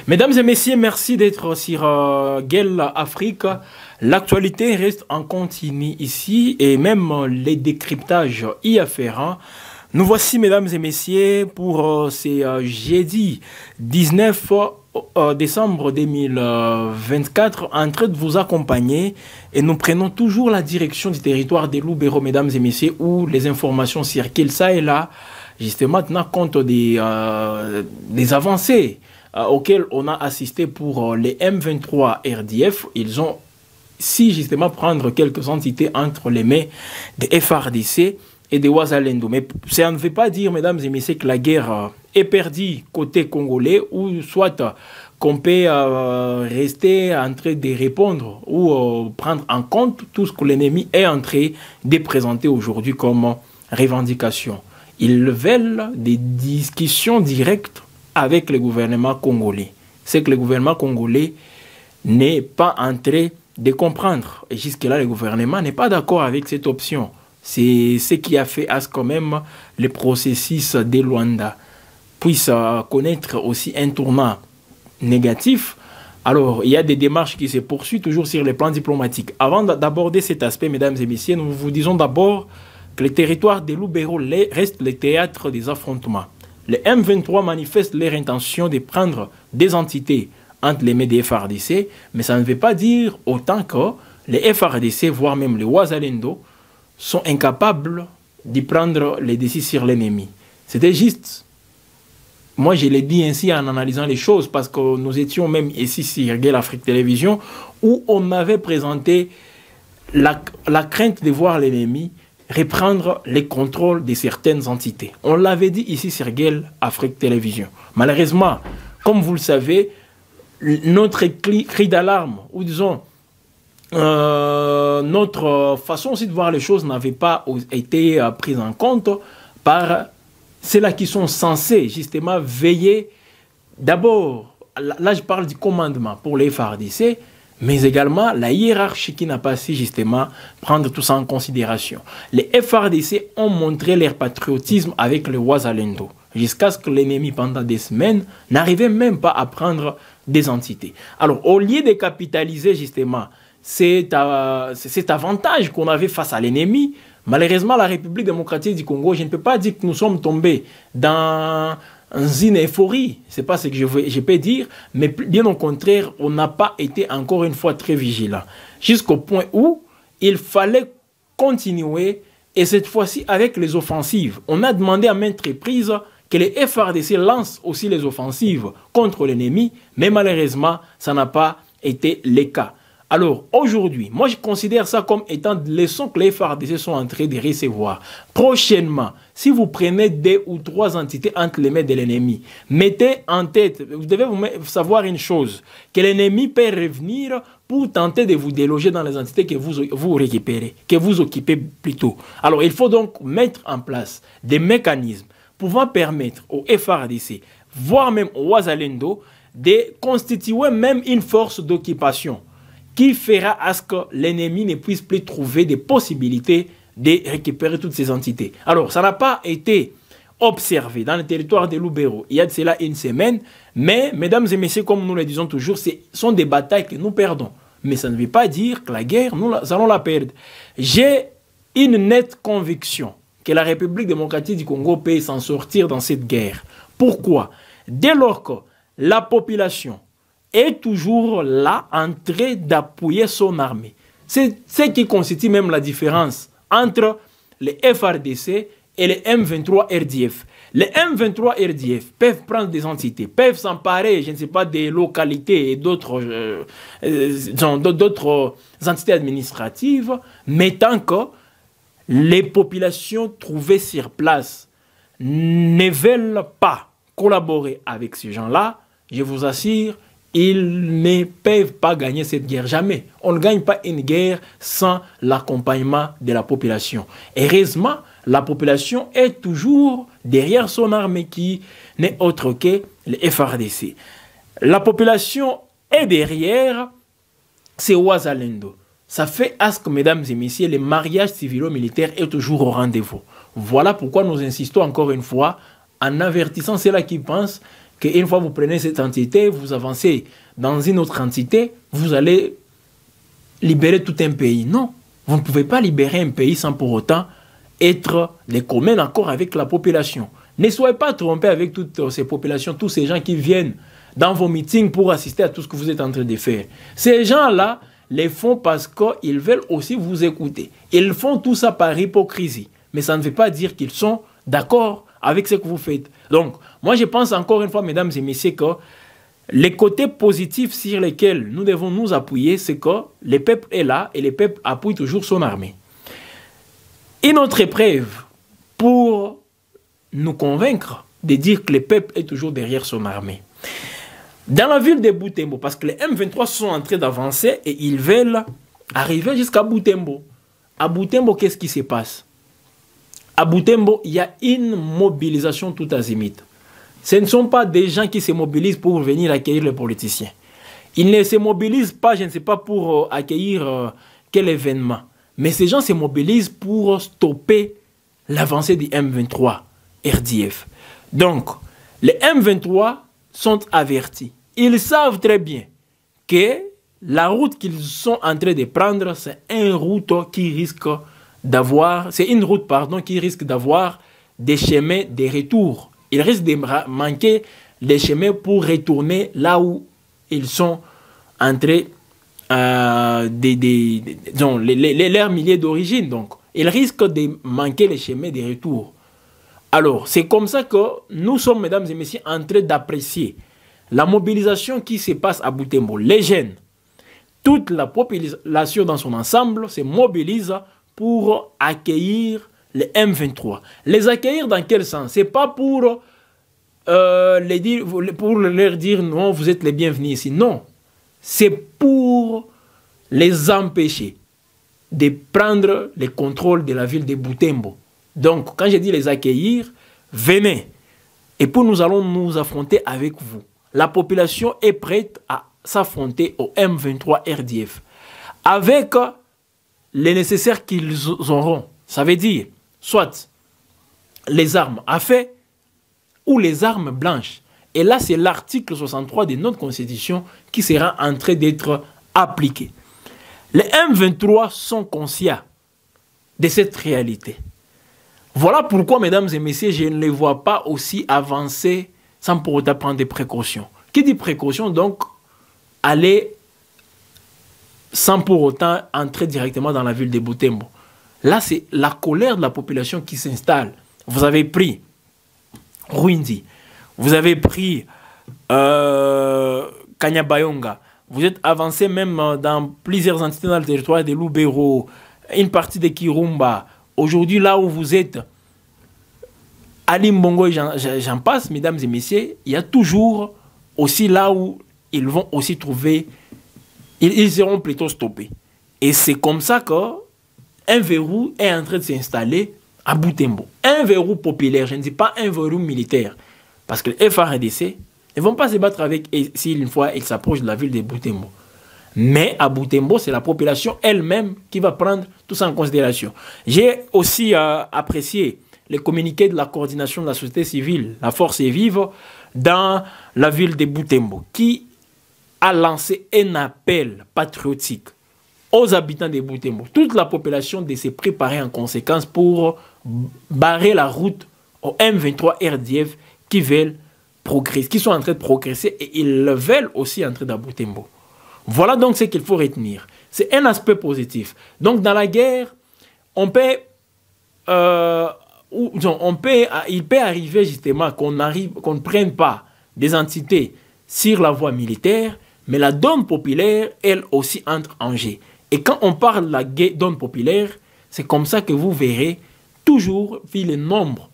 Mesdames et messieurs, merci d'être sur Gueule Afrique. L'actualité reste en continu ici et même les décryptages y afférents. Nous voici, mesdames et messieurs, pour ces jeudi 19 décembre 2024, en train de vous accompagner. Et nous prenons toujours la direction du territoire des Lubero, mesdames et messieurs, où les informations circulent ça et là, justement, tenant compte des avancées auxquels on a assisté pour les M23 RDF. Ils ont si justement prendre quelques entités entre les mains des FRDC et des Wazalendo. Mais ça ne veut pas dire, mesdames et messieurs, que la guerre est perdue côté congolais ou soit qu'on peut rester en train de répondre ou prendre en compte tout ce que l'ennemi est en train de présenter aujourd'hui comme revendication. Ils veulent des discussions directes avec le gouvernement congolais. C'est que le gouvernement congolais n'est pas en train de comprendre. Et jusque-là, le gouvernement n'est pas d'accord avec cette option. C'est ce qui a fait à ce quand même le processus de Luanda puisse connaître aussi un tournant négatif. Alors, il y a des démarches qui se poursuivent toujours sur le plan diplomatique. Avant d'aborder cet aspect, mesdames et messieurs, nous vous disons d'abord que le territoire de Lubero reste le théâtre des affrontements. Les M23 manifestent leur intention de prendre des entités entre les mains des FRDC, mais ça ne veut pas dire autant que les FRDC, voire même les Wazalendo, sont incapables de prendre les décisions sur l'ennemi. C'était juste, moi je l'ai dit ainsi en analysant les choses, parce que nous étions même ici sur Gueule Afrique Télévision, où on avait présenté la crainte de voir l'ennemi reprendre les contrôles de certaines entités. On l'avait dit ici sur Gueule Afrique Télévision. Malheureusement, comme vous le savez, notre cri d'alarme, ou disons, notre façon aussi de voir les choses n'avait pas été prise en compte par ceux-là qui sont censés justement veiller d'abord, là je parle du commandement pour les FARDC, mais également la hiérarchie qui n'a pas su justement prendre tout ça en considération. Les FARDC ont montré leur patriotisme avec le Wazalendo, jusqu'à ce que l'ennemi, pendant des semaines, n'arrivait même pas à prendre des entités. Alors, au lieu de capitaliser justement cet avantage qu'on avait face à l'ennemi, malheureusement, la République démocratique du Congo, je ne peux pas dire que nous sommes tombés dans une euphorie, c'est pas ce que je peux dire, mais bien au contraire, on n'a pas été encore une fois très vigilant. Jusqu'au point où il fallait continuer, et cette fois-ci avec les offensives. On a demandé à maintes reprises que les FRDC lancent aussi les offensives contre l'ennemi, mais malheureusement, ça n'a pas été le cas. Alors, aujourd'hui, moi je considère ça comme étant des leçons que les FARDC sont en train de recevoir. Prochainement, si vous prenez 2 ou 3 entités entre les mains de l'ennemi, mettez en tête, vous devez savoir une chose, que l'ennemi peut revenir pour tenter de vous déloger dans les entités que vous récupérez, que vous occupez plutôt. Alors, il faut donc mettre en place des mécanismes pouvant permettre aux FARDC, voire même aux Wazalendo, de constituer même une force d'occupation qui fera à ce que l'ennemi ne puisse plus trouver des possibilités de récupérer toutes ces entités. Alors, ça n'a pas été observé dans le territoire de Lubero il y a de cela une semaine, mais, mesdames et messieurs, comme nous le disons toujours, ce sont des batailles que nous perdons. Mais ça ne veut pas dire que la guerre, nous allons la perdre. J'ai une nette conviction que la République démocratique du Congo peut s'en sortir dans cette guerre. Pourquoi? Dès lors que la population est toujours là en train d'appuyer son armée. C'est ce qui constitue même la différence entre les FRDC et les M23 RDF. Les M23 RDF peuvent prendre des entités, peuvent s'emparer, je ne sais pas, des localités et d'autres entités administratives, mais tant que les populations trouvées sur place ne veulent pas collaborer avec ces gens-là, je vous assure, ils ne peuvent pas gagner cette guerre. Jamais. On ne gagne pas une guerre sans l'accompagnement de la population. Heureusement, la population est toujours derrière son armée qui n'est autre que les FRDC. La population est derrière ces Ouazalendo. Ça fait à ce que, mesdames et messieurs, le mariage civilo-militaire est toujours au rendez-vous. Voilà pourquoi nous insistons encore une fois en avertissant ceux-là qui pensent qu'une fois que vous prenez cette entité, vous avancez dans une autre entité, vous allez libérer tout un pays. Non, vous ne pouvez pas libérer un pays sans pour autant être les communs accord avec la population. Ne soyez pas trompés avec toutes ces populations, tous ces gens qui viennent dans vos meetings pour assister à tout ce que vous êtes en train de faire. Ces gens-là les font parce qu'ils veulent aussi vous écouter. Ils font tout ça par hypocrisie. Mais ça ne veut pas dire qu'ils sont d'accord avec ce que vous faites. Donc, moi je pense encore une fois, mesdames et messieurs, que les côtés positifs sur lesquels nous devons nous appuyer, c'est que le peuple est là et le peuple appuie toujours son armée. Une autre épreuve pour nous convaincre de dire que le peuple est toujours derrière son armée. Dans la ville de Butembo, parce que les M23 sont en train d'avancer et ils veulent arriver jusqu'à Butembo. À Butembo, qu'est-ce qui se passe? À Butembo, il y a une mobilisation tout azimut. Ce ne sont pas des gens qui se mobilisent pour venir accueillir les politiciens. Ils ne se mobilisent pas, je ne sais pas, pour accueillir quel événement. Mais ces gens se mobilisent pour stopper l'avancée du M23 RDF. Donc, les M23 sont avertis. Ils savent très bien que la route qu'ils sont en train de prendre, c'est une route qui risque d'avoir, qui risque d'avoir des chemins de retour. Ils risquent de manquer les chemins pour retourner là où ils sont entrés leurs milliers d'origine. Donc, ils risquent de manquer les chemins de retour. Alors, c'est comme ça que nous sommes, mesdames et messieurs, en train d'apprécier la mobilisation qui se passe à Butembo. Les jeunes, toute la population dans son ensemble se mobilise pour accueillir les M23. Les accueillir dans quel sens? Ce n'est pas pour leur dire non, vous êtes les bienvenus ici. Non, c'est pour les empêcher de prendre le contrôle de la ville de Butembo. Donc, quand je dis les accueillir, venez. Et puis nous allons nous affronter avec vous. La population est prête à s'affronter au M23 RDF. Avec les nécessaires qu'ils auront. Ça veut dire, soit les armes à feu ou les armes blanches. Et là, c'est l'article 63 de notre Constitution qui sera en train d'être appliqué. Les M23 sont conscients de cette réalité. Voilà pourquoi, mesdames et messieurs, je ne les vois pas aussi avancer sans pour autant prendre des précautions. Qui dit précaution, donc, aller sans pour autant entrer directement dans la ville de Butembo. Là, c'est la colère de la population qui s'installe. Vous avez pris Rwindi, vous avez pris Kanyabayonga, vous êtes avancé même dans plusieurs entités dans le territoire de Lubero, une partie de Kirumba. Aujourd'hui, là où vous êtes, à Limbongo, j'en passe, mesdames et messieurs, il y a toujours aussi là où ils vont aussi trouver, ils seront plutôt stoppés. Et c'est comme ça qu'un verrou est en train de s'installer à Butembo. Un verrou populaire, je ne dis pas un verrou militaire. Parce que les FARDC ne vont pas se battre avec s'il une fois ils s'approchent de la ville de Butembo. Mais à Butembo, c'est la population elle-même qui va prendre tout ça en considération. J'ai aussi apprécié les communiqués de la coordination de la société civile, la force est vive, dans la ville de Butembo, qui a lancé un appel patriotique aux habitants de Butembo. Toute la population de se préparer en conséquence pour barrer la route aux M23 RDF qui veulent progresser, qui sont en train de progresser et ils veulent aussi entrer dans Butembo. Voilà donc ce qu'il faut retenir. C'est un aspect positif. Donc dans la guerre, on peut il peut arriver justement qu'on ne prenne pas des entités sur la voie militaire, mais la donne populaire, elle aussi, entre en jeu. Et quand on parle de la donne populaire, c'est comme ça que vous verrez toujours, vu le nombre,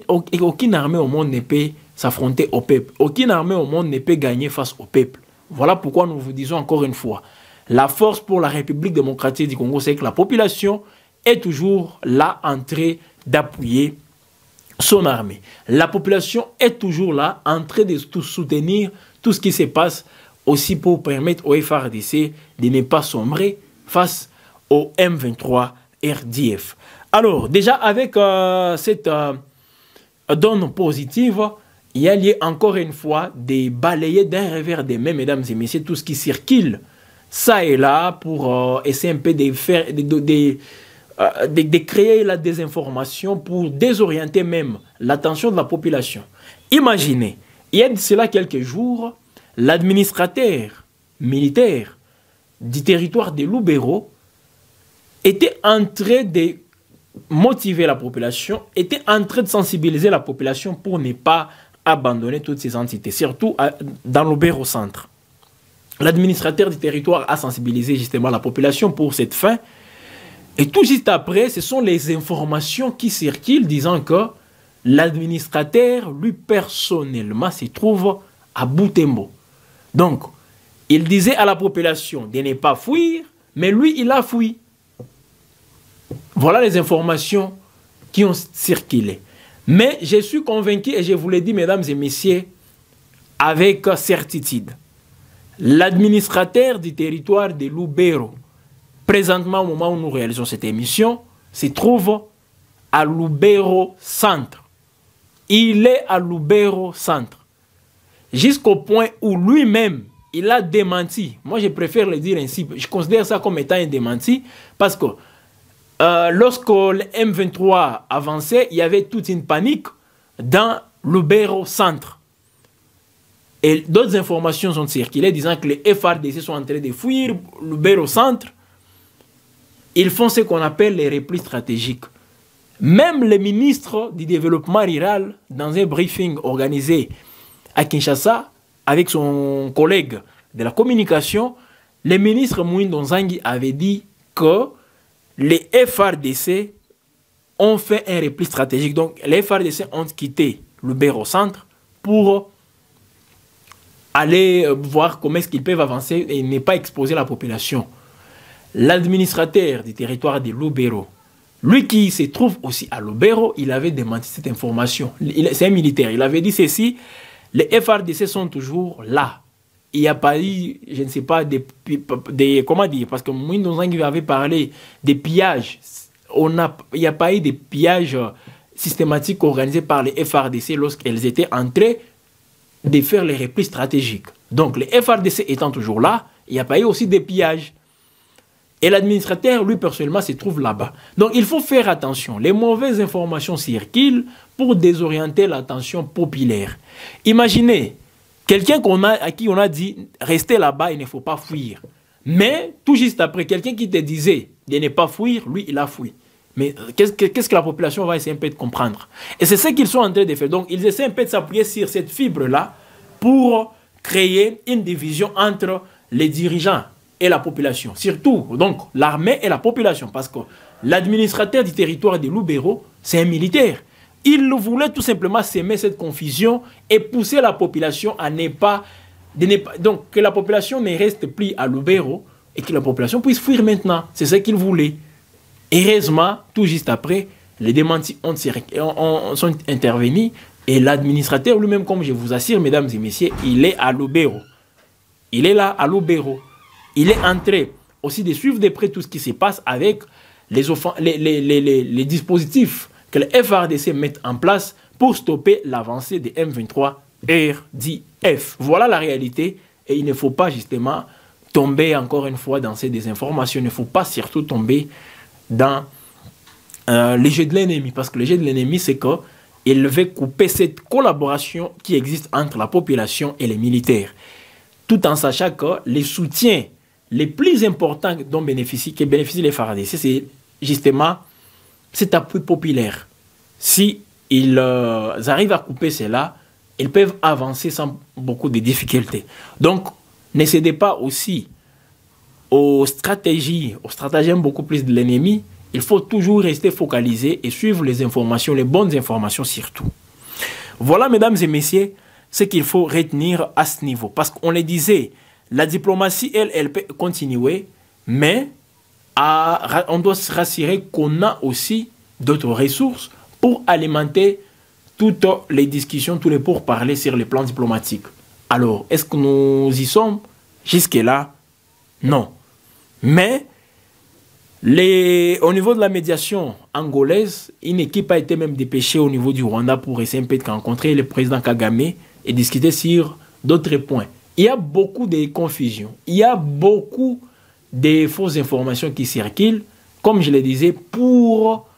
aucune armée au monde ne peut s'affronter au peuple. Aucune armée au monde ne peut gagner face au peuple. Voilà pourquoi nous vous disons encore une fois, la force pour la République démocratique du Congo, c'est que la population est toujours là en train d'appuyer son armée. La population est toujours là en train de soutenir tout ce qui se passe, aussi pour permettre au FARDC de ne pas sombrer face au M23 RDF. Alors, déjà avec cette donne positive, il y a lieu encore une fois de balayer d'un revers des mains, mesdames et messieurs, tout ce qui circule ça et là pour essayer un peu de faire, de créer la désinformation pour désorienter même l'attention de la population. Imaginez, il y a de cela quelques jours, l'administrateur militaire du territoire de Lubero était en train de motiver la population, était en train de sensibiliser la population pour ne pas abandonner toutes ces entités, surtout dans Lubero centre. L'administrateur du territoire a sensibilisé justement la population pour cette fin. Et tout juste après, ce sont les informations qui circulent disant que l'administrateur, lui personnellement, se trouve à Butembo. Donc, il disait à la population de ne pas fuir, mais lui, il a fui. Voilà les informations qui ont circulé. Mais je suis convaincu, et je vous l'ai dit, mesdames et messieurs, avec certitude, l'administrateur du territoire de Lubero, présentement au moment où nous réalisons cette émission, se trouve à Lubero Centre. Il est à Lubero Centre. Jusqu'au point où lui-même, il a démenti. Moi, je préfère le dire ainsi. Je considère ça comme étant un démenti parce que lorsque le M23 avançait, il y avait toute une panique dans Lubero Centre. Et d'autres informations sont circulées disant que les FARDC sont en train de fuir Lubero Centre. Ils font ce qu'on appelle les replis stratégiques. Même le ministre du Développement rural, dans un briefing organisé à Kinshasa, avec son collègue de la communication, le ministre Mouindo Nzangi avait dit que les FARDC ont fait un repli stratégique. Donc, les FARDC ont quitté Lubero Centre pour aller voir comment est-ce qu'ils peuvent avancer et ne pas exposer la population. L'administrateur du territoire de Lubero, lui qui se trouve aussi à Lubero, il avait démenti cette information. C'est un militaire. Il avait dit ceci, les FARDC sont toujours là. Il n'y a pas eu, je ne sais pas, comment dire, parce que Mouindo Nzangi avait parlé des pillages. Il n'y a pas eu de pillages systématiques organisés par les FARDC lorsqu'elles étaient en train de faire les replis stratégiques. Donc les FARDC étant toujours là, il n'y a pas eu aussi des pillages. Et l'administrateur, lui, personnellement, se trouve là-bas. Donc, il faut faire attention. Les mauvaises informations circulent pour désorienter l'attention populaire. Imaginez, quelqu'un à qui on a dit, restez là-bas, il ne faut pas fuir. Mais, tout juste après, quelqu'un qui te disait de ne pas fuir, lui, il a fui. Mais qu'est-ce que la population va essayer un peu de comprendre? Et c'est ce qu'ils sont en train de faire. Donc, ils essaient un peu de s'appuyer sur cette fibre-là pour créer une division entre les dirigeants et la population, surtout donc l'armée et la population, parce que l'administrateur du territoire de Lubero, c'est un militaire. Il voulait tout simplement semer cette confusion et pousser la population à donc que la population ne reste plus à Lubero et que la population puisse fuir maintenant. C'est ce qu'il voulait. Heureusement, tout juste après, les démentis sont intervenus et l'administrateur lui-même, comme je vous assure, mesdames et messieurs, il est à Lubero. Il est là à Lubero. Il est en train aussi de suivre de près tout ce qui se passe avec les dispositifs que les FARDC mettent en place pour stopper l'avancée des M23 RDF. Voilà la réalité et il ne faut pas justement tomber encore une fois dans ces désinformations. Il ne faut pas surtout tomber dans les jeux de l'ennemi parce que le jeu de l'ennemi, c'est qu'il veut couper cette collaboration qui existe entre la population et les militaires. Tout en sachant que les soutiens les plus importants dont bénéficient les FARDC, c'est justement cet appui populaire. Si ils arrivent à couper cela, ils peuvent avancer sans beaucoup de difficultés. Donc, ne cédez pas aussi aux stratagèmes beaucoup plus de l'ennemi. Il faut toujours rester focalisé et suivre les informations, les bonnes informations surtout. Voilà, mesdames et messieurs, ce qu'il faut retenir à ce niveau. Parce qu'on le disait, la diplomatie, elle peut continuer, mais on doit se rassurer qu'on a aussi d'autres ressources pour alimenter toutes les discussions, tous les pourparlers sur les plans diplomatiques. Alors, est-ce que nous y sommes? Jusque-là, non. Mais, au niveau de la médiation angolaise, une équipe a été même dépêchée au niveau du Rwanda pour essayer un peu de rencontrer le président Kagame et discuter sur d'autres points. Il y a beaucoup de confusion. Il y a beaucoup de fausses informations qui circulent, comme je le disais, pour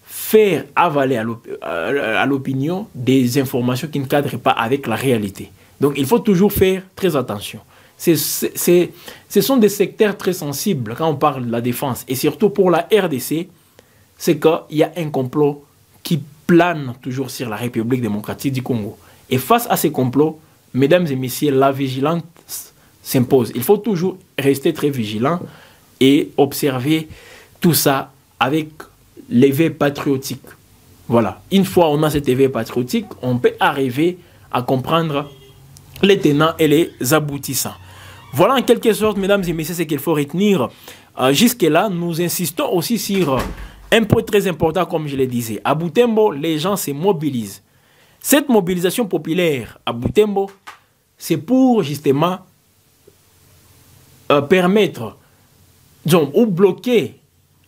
faire avaler à l'opinion des informations qui ne cadrent pas avec la réalité. Donc, il faut toujours faire très attention. Ce sont des secteurs très sensibles quand on parle de la défense. Et surtout pour la RDC, c'est qu'il y a un complot qui plane toujours sur la République démocratique du Congo. Et face à ces complots, mesdames et messieurs, la vigilance s'impose. Il faut toujours rester très vigilant et observer tout ça avec l'éveil patriotique. Voilà. Une fois on a cet éveil patriotique, on peut arriver à comprendre les tenants et les aboutissants. Voilà en quelque sorte, mesdames et messieurs, ce qu'il faut retenir. Jusque-là, nous insistons aussi sur un point très important, comme je le disais. À Butembo, les gens se mobilisent. Cette mobilisation populaire à Butembo, c'est pour justement permettre, disons, ou bloquer,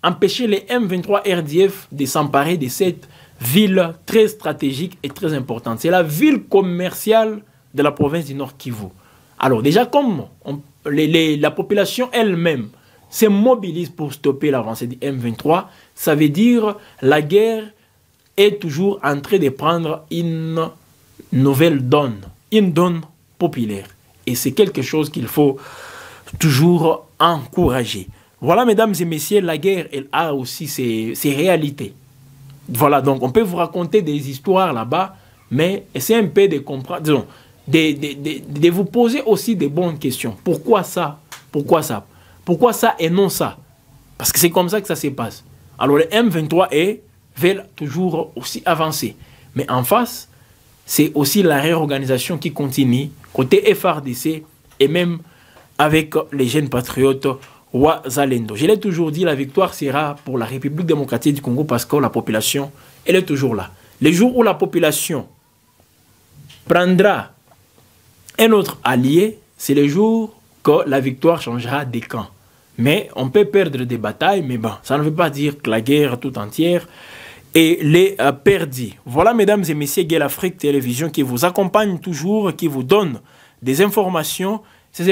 empêcher les M23 RDF de s'emparer de cette ville très stratégique et très importante. C'est la ville commerciale de la province du Nord Kivu. Alors déjà, comme la population elle-même se mobilise pour stopper l'avancée du M23, ça veut dire la guerre est toujours en train de prendre une nouvelle donne, une donne populaire. Et c'est quelque chose qu'il faut toujours encourager. Voilà, mesdames et messieurs, la guerre, elle a aussi ses réalités. Voilà, donc on peut vous raconter des histoires là-bas, mais c'est un peu de comprendre, disons, de vous poser aussi des bonnes questions. Pourquoi ça? Pourquoi ça? Pourquoi ça et non ça? Parce que c'est comme ça que ça se passe. Alors le M23 veulent toujours aussi avancer. Mais en face, c'est aussi la réorganisation qui continue, côté FRDC et même avec les jeunes patriotes Wazalendo. Je l'ai toujours dit, la victoire sera pour la République démocratique du Congo parce que la population, elle est toujours là. Les jours où la population prendra un autre allié, c'est le jour que la victoire changera de camp. Mais on peut perdre des batailles, mais bon, ça ne veut pas dire que la guerre tout entière est perdue. Voilà, mesdames et messieurs, Gueule Afrique Télévision qui vous accompagne toujours, qui vous donne des informations. Ces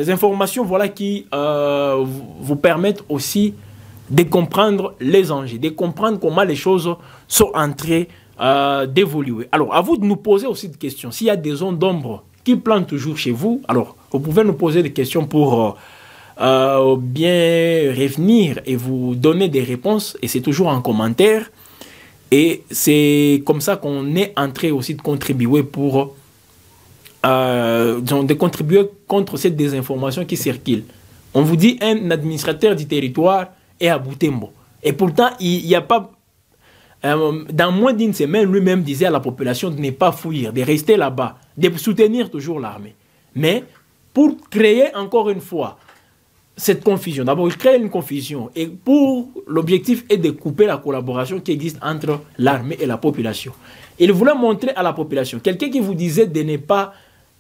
informations, voilà, qui vous permettent aussi de comprendre les enjeux, de comprendre comment les choses sont en train d'évoluer. Alors, à vous de nous poser aussi des questions. S'il y a des zones d'ombre qui plantent toujours chez vous, alors vous pouvez nous poser des questions pour bien revenir et vous donner des réponses. Et c'est toujours en commentaire. Et c'est comme ça qu'on est en train aussi de contribuer pour de contribuer contre cette désinformation qui circule. On vous dit un administrateur du territoire est à Butembo. Et pourtant, il n'y a pas... dans moins d'une semaine, lui-même disait à la population de ne pas fuir, de rester là-bas, de soutenir toujours l'armée. Mais pour créer encore une fois cette confusion, d'abord il crée une confusion et pour l'objectif est de couper la collaboration qui existe entre l'armée et la population. Il voulait montrer à la population, quelqu'un qui vous disait de ne pas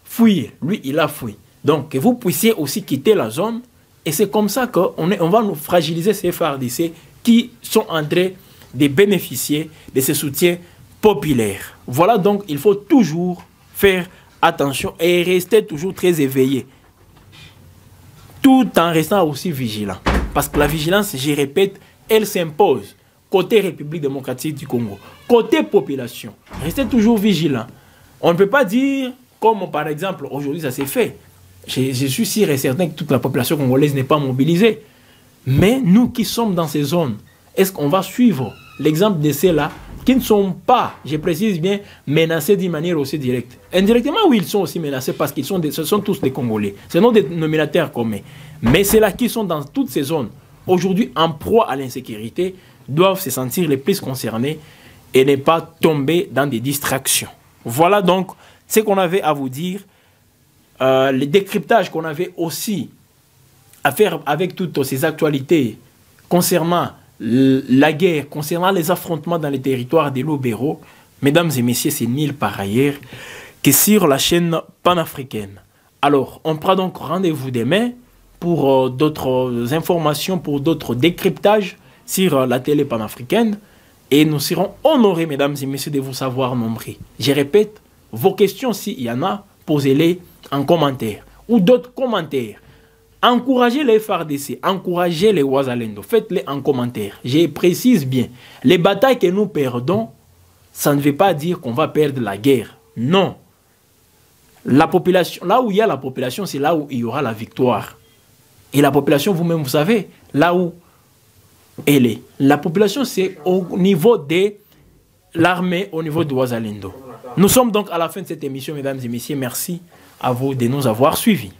fuir, lui il a fui. Donc que vous puissiez aussi quitter la zone et c'est comme ça qu'on va nous fragiliser ces FARDC qui sont en train de bénéficier de ce soutien populaire. Voilà, donc il faut toujours faire attention et rester toujours très éveillé, tout en restant aussi vigilant. Parce que la vigilance, je répète, elle s'impose côté République démocratique du Congo, côté population. Restez toujours vigilant. On ne peut pas dire, comme par exemple aujourd'hui ça s'est fait, je suis sûr et certain que toute la population congolaise n'est pas mobilisée. Mais nous qui sommes dans ces zones, est-ce qu'on va suivre l'exemple de ceux-là qui ne sont pas, je précise bien, menacés d'une manière aussi directe? Indirectement, oui, ils sont aussi menacés parce qu'ils sont, ce sont tous des Congolais. Ce sont des nominataires communs. Mais ceux-là qui sont dans toutes ces zones, aujourd'hui en proie à l'insécurité, doivent se sentir les plus concernés et ne pas tomber dans des distractions. Voilà donc ce qu'on avait à vous dire. Le décryptage qu'on avait aussi à faire avec toutes ces actualités concernant la guerre, concernant les affrontements dans les territoires de l'Obéro, mesdames et messieurs, c'est nul par ailleurs que sur la chaîne panafricaine. Alors, on prend donc rendez-vous demain pour d'autres informations, pour d'autres décryptages sur la télé panafricaine. Et nous serons honorés, mesdames et messieurs, de vous savoir nombreux. Je répète, vos questions, s'il y en a, posez-les en commentaire ou d'autres commentaires. Encouragez les FARDC, encouragez les Ouazalendo, faites-les en commentaire. Je précise bien, les batailles que nous perdons, ça ne veut pas dire qu'on va perdre la guerre. Non. La population, là où il y a la population, c'est là où il y aura la victoire. Et la population, vous-même, vous savez, là où elle est. La population, c'est au niveau de l'armée, au niveau de Ouazalendo. Nous sommes donc à la fin de cette émission, mesdames et messieurs. Merci à vous de nous avoir suivis.